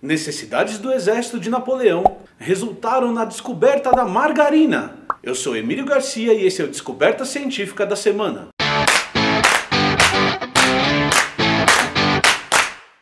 Necessidades do exército de Napoleão resultaram na descoberta da margarina. Eu sou Emílio Garcia e esse é o Descoberta Científica da Semana.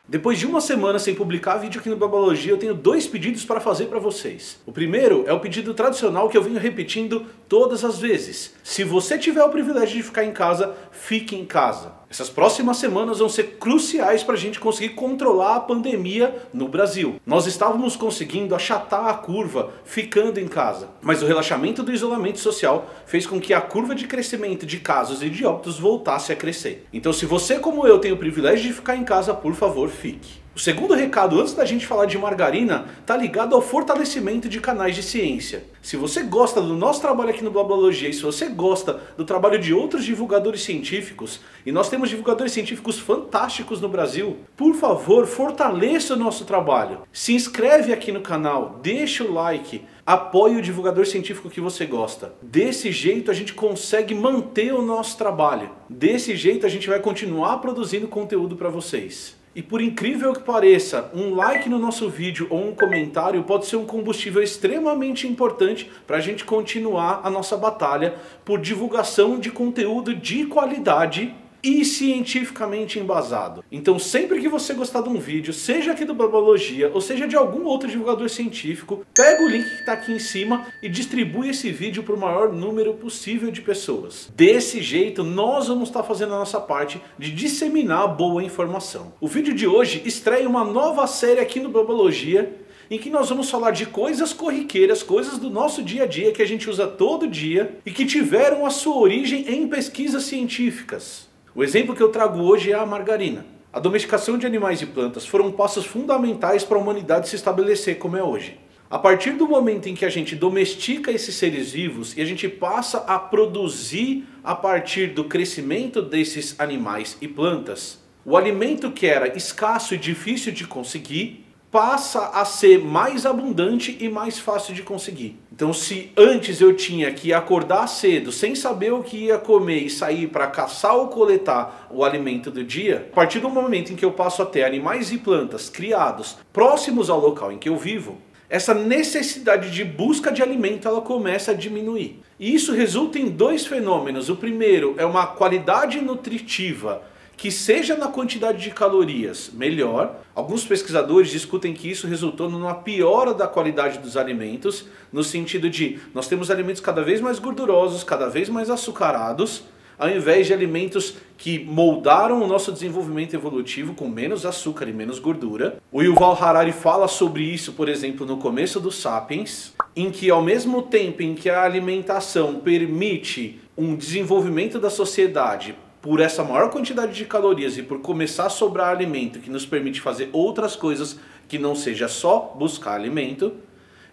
Depois de uma semana sem publicar vídeo aqui no Babalogia, eu tenho dois pedidos para fazer para vocês. O primeiro é o pedido tradicional que eu venho repetindo todas as vezes. Se você tiver o privilégio de ficar em casa, fique em casa. Essas próximas semanas vão ser cruciais para a gente conseguir controlar a pandemia no Brasil. Nós estávamos conseguindo achatar a curva ficando em casa, mas o relaxamento do isolamento social fez com que a curva de crescimento de casos e de óbitos voltasse a crescer. Então, se você, como eu, tem o privilégio de ficar em casa, por favor, fique. O segundo recado, antes da gente falar de margarina, tá ligado ao fortalecimento de canais de ciência. Se você gosta do nosso trabalho aqui no Babalogia e se você gosta do trabalho de outros divulgadores científicos, e nós temos divulgadores científicos fantásticos no Brasil, por favor, fortaleça o nosso trabalho. Se inscreve aqui no canal, deixa o like, apoie o divulgador científico que você gosta. Desse jeito a gente consegue manter o nosso trabalho. Desse jeito a gente vai continuar produzindo conteúdo para vocês. E por incrível que pareça, um like no nosso vídeo ou um comentário pode ser um combustível extremamente importante para a gente continuar a nossa batalha por divulgação de conteúdo de qualidade e cientificamente embasado. Então sempre que você gostar de um vídeo, seja aqui do Babalogia ou seja de algum outro divulgador científico, pega o link que está aqui em cima e distribui esse vídeo para o maior número possível de pessoas. Desse jeito nós vamos estar fazendo a nossa parte de disseminar boa informação. O vídeo de hoje estreia uma nova série aqui no Babalogia, em que nós vamos falar de coisas corriqueiras, coisas do nosso dia a dia que a gente usa todo dia e que tiveram a sua origem em pesquisas científicas. O exemplo que eu trago hoje é a margarina. A domesticação de animais e plantas foram passos fundamentais para a humanidade se estabelecer como é hoje. A partir do momento em que a gente domestica esses seres vivos e a gente passa a produzir a partir do crescimento desses animais e plantas, o alimento que era escasso e difícil de conseguir passa a ser mais abundante e mais fácil de conseguir. Então, se antes eu tinha que acordar cedo sem saber o que ia comer e sair para caçar ou coletar o alimento do dia, a partir do momento em que eu passo a ter animais e plantas criados próximos ao local em que eu vivo, essa necessidade de busca de alimento ela começa a diminuir. E isso resulta em dois fenômenos. O primeiro é uma qualidade nutritiva que seja na quantidade de calorias melhor. Alguns pesquisadores discutem que isso resultou numa piora da qualidade dos alimentos, no sentido de nós temos alimentos cada vez mais gordurosos, cada vez mais açucarados, ao invés de alimentos que moldaram o nosso desenvolvimento evolutivo com menos açúcar e menos gordura. O Yuval Harari fala sobre isso, por exemplo, no começo do Sapiens, em que ao mesmo tempo em que a alimentação permite um desenvolvimento da sociedade por essa maior quantidade de calorias e por começar a sobrar alimento que nos permite fazer outras coisas que não seja só buscar alimento,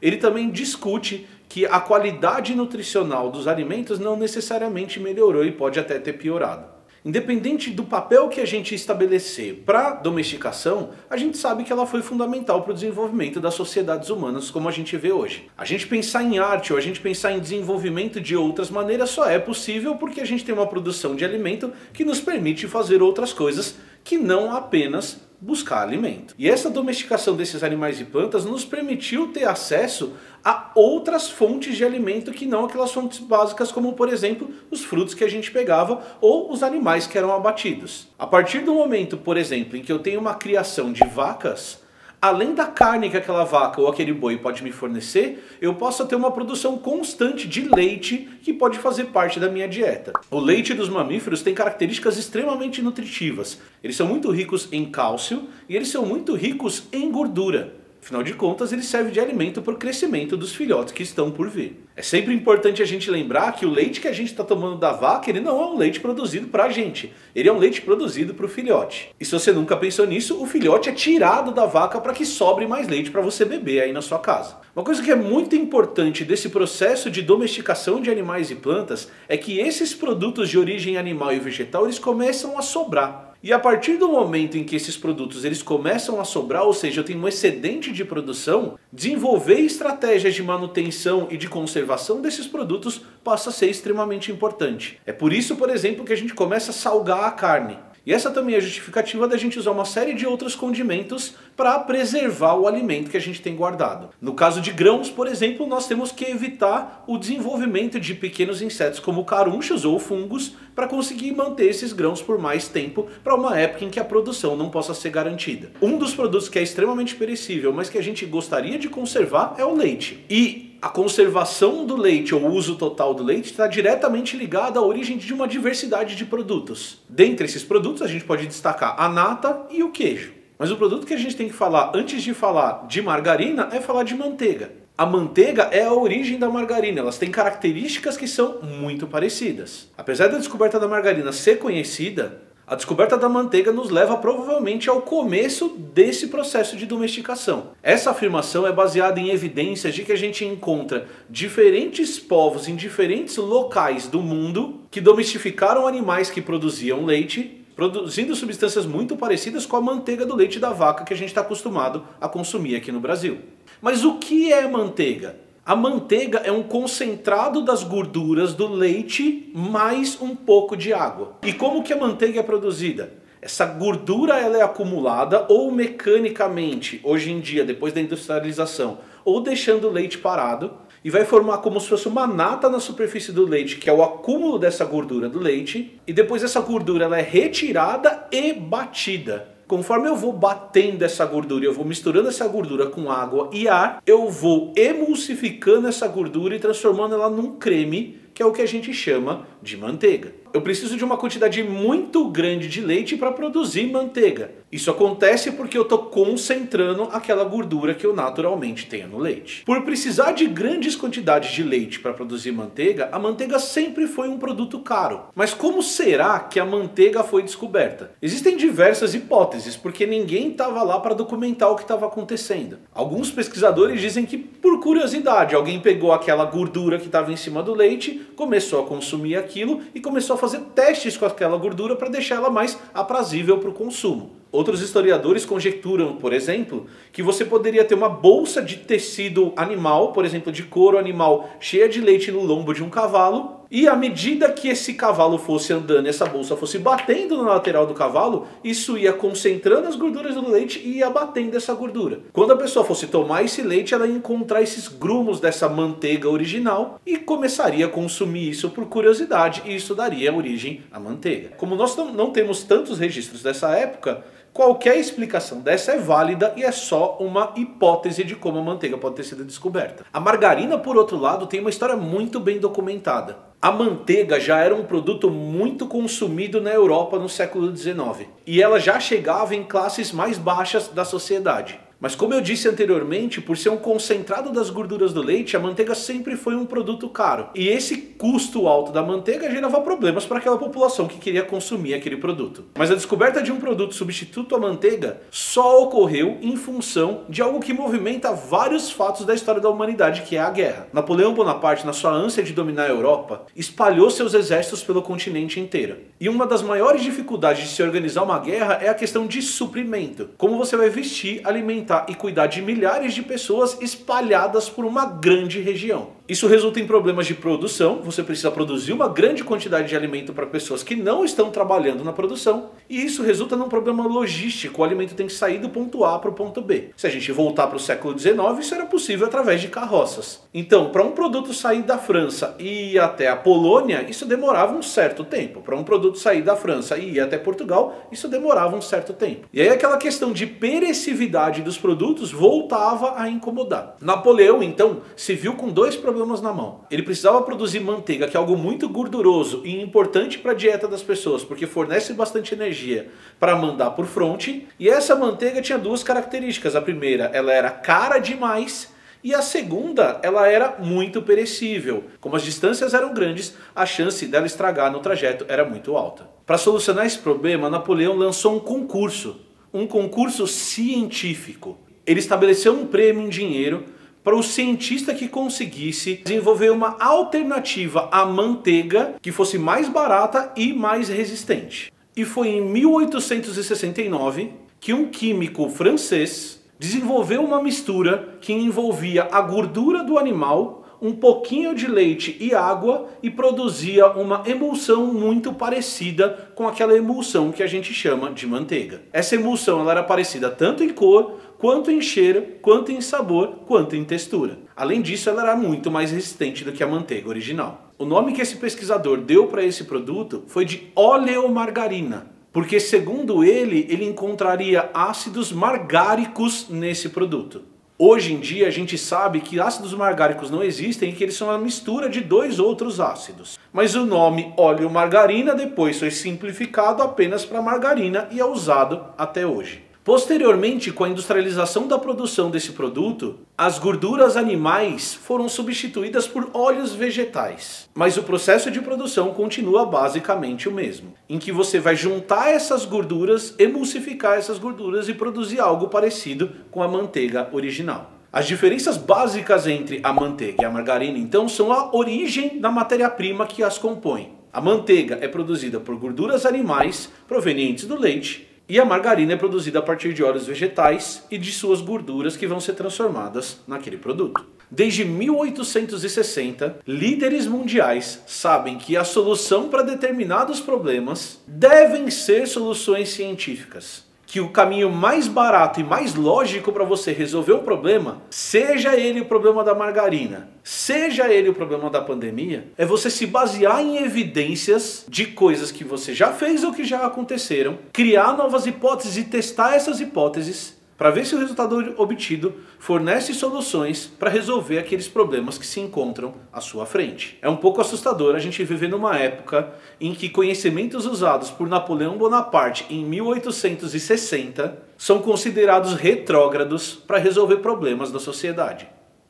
ele também discute que a qualidade nutricional dos alimentos não necessariamente melhorou e pode até ter piorado. Independente do papel que a gente estabelecer para a domesticação, a gente sabe que ela foi fundamental para o desenvolvimento das sociedades humanas como a gente vê hoje. A gente pensar em arte ou a gente pensar em desenvolvimento de outras maneiras só é possível porque a gente tem uma produção de alimento que nos permite fazer outras coisas que não apenas buscar alimento. E essa domesticação desses animais e plantas nos permitiu ter acesso a outras fontes de alimento que não aquelas fontes básicas como, por exemplo, os frutos que a gente pegava ou os animais que eram abatidos. A partir do momento, por exemplo, em que eu tenho uma criação de vacas, além da carne que aquela vaca ou aquele boi pode me fornecer, eu posso ter uma produção constante de leite que pode fazer parte da minha dieta. O leite dos mamíferos tem características extremamente nutritivas. Eles são muito ricos em cálcio e eles são muito ricos em gordura. Afinal de contas, ele serve de alimento para o crescimento dos filhotes que estão por vir. É sempre importante a gente lembrar que o leite que a gente está tomando da vaca, ele não é um leite produzido para a gente. Ele é um leite produzido para o filhote. E se você nunca pensou nisso, o filhote é tirado da vaca para que sobre mais leite para você beber aí na sua casa. Uma coisa que é muito importante desse processo de domesticação de animais e plantas é que esses produtos de origem animal e vegetal, eles começam a sobrar. E a partir do momento em que esses produtos eles começam a sobrar, ou seja, eu tenho um excedente de produção, desenvolver estratégias de manutenção e de conservação desses produtos passa a ser extremamente importante. É por isso, por exemplo, que a gente começa a salgar a carne. E essa também é a justificativa da gente usar uma série de outros condimentos para preservar o alimento que a gente tem guardado. No caso de grãos, por exemplo, nós temos que evitar o desenvolvimento de pequenos insetos como carunchos ou fungos para conseguir manter esses grãos por mais tempo para uma época em que a produção não possa ser garantida. Um dos produtos que é extremamente perecível, mas que a gente gostaria de conservar é o leite. E a conservação do leite ou o uso total do leite está diretamente ligado à origem de uma diversidade de produtos. Dentre esses produtos a gente pode destacar a nata e o queijo. Mas o produto que a gente tem que falar antes de falar de margarina é falar de manteiga. A manteiga é a origem da margarina, elas têm características que são muito parecidas. Apesar da descoberta da margarina ser conhecida, a descoberta da manteiga nos leva provavelmente ao começo desse processo de domesticação. Essa afirmação é baseada em evidências de que a gente encontra diferentes povos em diferentes locais do mundo que domesticaram animais que produziam leite, produzindo substâncias muito parecidas com a manteiga do leite da vaca que a gente está acostumado a consumir aqui no Brasil. Mas o que é manteiga? A manteiga é um concentrado das gorduras do leite mais um pouco de água. E como que a manteiga é produzida? Essa gordura ela é acumulada ou mecanicamente, hoje em dia, depois da industrialização, ou deixando o leite parado, e vai formar como se fosse uma nata na superfície do leite, que é o acúmulo dessa gordura do leite, e depois essa gordura ela é retirada e batida. Conforme eu vou batendo essa gordura, eu vou misturando essa gordura com água e ar, eu vou emulsificando essa gordura e transformando ela num creme, que é o que a gente chama de manteiga. Eu preciso de uma quantidade muito grande de leite para produzir manteiga. Isso acontece porque eu estou concentrando aquela gordura que eu naturalmente tenho no leite. Por precisar de grandes quantidades de leite para produzir manteiga, a manteiga sempre foi um produto caro. Mas como será que a manteiga foi descoberta? Existem diversas hipóteses, porque ninguém estava lá para documentar o que estava acontecendo. Alguns pesquisadores dizem que, por curiosidade, alguém pegou aquela gordura que estava em cima do leite, começou a consumir aquilo e começou a fazer testes com aquela gordura para deixar ela mais aprazível para o consumo. Outros historiadores conjecturam, por exemplo, que você poderia ter uma bolsa de tecido animal, por exemplo, de couro animal, cheia de leite no lombo de um cavalo, e à medida que esse cavalo fosse andando e essa bolsa fosse batendo na lateral do cavalo, isso ia concentrando as gorduras do leite e ia batendo essa gordura. Quando a pessoa fosse tomar esse leite, ela ia encontrar esses grumos dessa manteiga original e começaria a consumir isso por curiosidade, e isso daria origem à manteiga. Como nós não temos tantos registros dessa época, qualquer explicação dessa é válida e é só uma hipótese de como a manteiga pode ter sido descoberta. A margarina, por outro lado, tem uma história muito bem documentada. A manteiga já era um produto muito consumido na Europa no século XIX e ela já chegava em classes mais baixas da sociedade. Mas como eu disse anteriormente, por ser um concentrado das gorduras do leite, a manteiga sempre foi um produto caro. E esse custo alto da manteiga gerava problemas para aquela população que queria consumir aquele produto. Mas a descoberta de um produto substituto à manteiga só ocorreu em função de algo que movimenta vários fatos da história da humanidade, que é a guerra. Napoleão Bonaparte, na sua ânsia de dominar a Europa, espalhou seus exércitos pelo continente inteiro. E uma das maiores dificuldades de se organizar uma guerra é a questão de suprimento. Como você vai vestir, alimentar e cuidar de milhares de pessoas espalhadas por uma grande região. Isso resulta em problemas de produção, você precisa produzir uma grande quantidade de alimento para pessoas que não estão trabalhando na produção, e isso resulta num problema logístico, o alimento tem que sair do ponto A para o ponto B. Se a gente voltar para o século XIX, isso era possível através de carroças. Então, para um produto sair da França e ir até a Polônia, isso demorava um certo tempo. Para um produto sair da França e ir até Portugal, isso demorava um certo tempo. E aí aquela questão de perecividade dos produtos voltava a incomodar. Napoleão, então, se viu com dois problemas na mão. Ele precisava produzir manteiga, que é algo muito gorduroso e importante para a dieta das pessoas, porque fornece bastante energia para mandar por fronte. E essa manteiga tinha duas características. A primeira, ela era cara demais, e a segunda, ela era muito perecível. Como as distâncias eram grandes, a chance dela estragar no trajeto era muito alta. Para solucionar esse problema, Napoleão lançou um concurso científico. Ele estabeleceu um prêmio em dinheiro para o cientista que conseguisse desenvolver uma alternativa à manteiga que fosse mais barata e mais resistente. E foi em 1869 que um químico francês desenvolveu uma mistura que envolvia a gordura do animal, um pouquinho de leite e água e produzia uma emulsão muito parecida com aquela emulsão que a gente chama de manteiga. Essa emulsão ela era parecida tanto em cor, quanto em cheiro, quanto em sabor, quanto em textura. Além disso, ela era muito mais resistente do que a manteiga original. O nome que esse pesquisador deu para esse produto foi de oleomargarina, porque segundo ele encontraria ácidos margáricos nesse produto. Hoje em dia a gente sabe que ácidos margáricos não existem e que eles são uma mistura de 2 outros ácidos. Mas o nome oleomargarina depois foi simplificado apenas para margarina e é usado até hoje. Posteriormente, com a industrialização da produção desse produto, as gorduras animais foram substituídas por óleos vegetais. Mas o processo de produção continua basicamente o mesmo, em que você vai juntar essas gorduras, emulsificar essas gorduras e produzir algo parecido com a manteiga original. As diferenças básicas entre a manteiga e a margarina, então, são a origem da matéria-prima que as compõe. A manteiga é produzida por gorduras animais provenientes do leite, e a margarina é produzida a partir de óleos vegetais e de suas gorduras que vão ser transformadas naquele produto. Desde 1860, líderes mundiais sabem que a solução para determinados problemas devem ser soluções científicas. Que o caminho mais barato e mais lógico para você resolver um problema, seja ele o problema da margarina, seja ele o problema da pandemia, é você se basear em evidências de coisas que você já fez ou que já aconteceram, criar novas hipóteses e testar essas hipóteses para ver se o resultado obtido fornece soluções para resolver aqueles problemas que se encontram à sua frente. É um pouco assustador a gente viver numa época em que conhecimentos usados por Napoleão Bonaparte em 1860 são considerados retrógrados para resolver problemas da sociedade.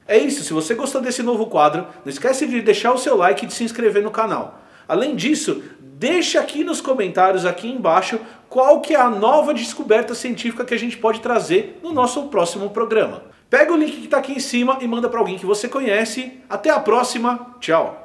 É isso, se você gostou desse novo quadro, não esquece de deixar o seu like e de se inscrever no canal. Além disso, deixa aqui nos comentários, aqui embaixo, qual que é a nova descoberta científica que a gente pode trazer no nosso próximo programa. Pega o link que está aqui em cima e manda para alguém que você conhece. Até a próxima, tchau!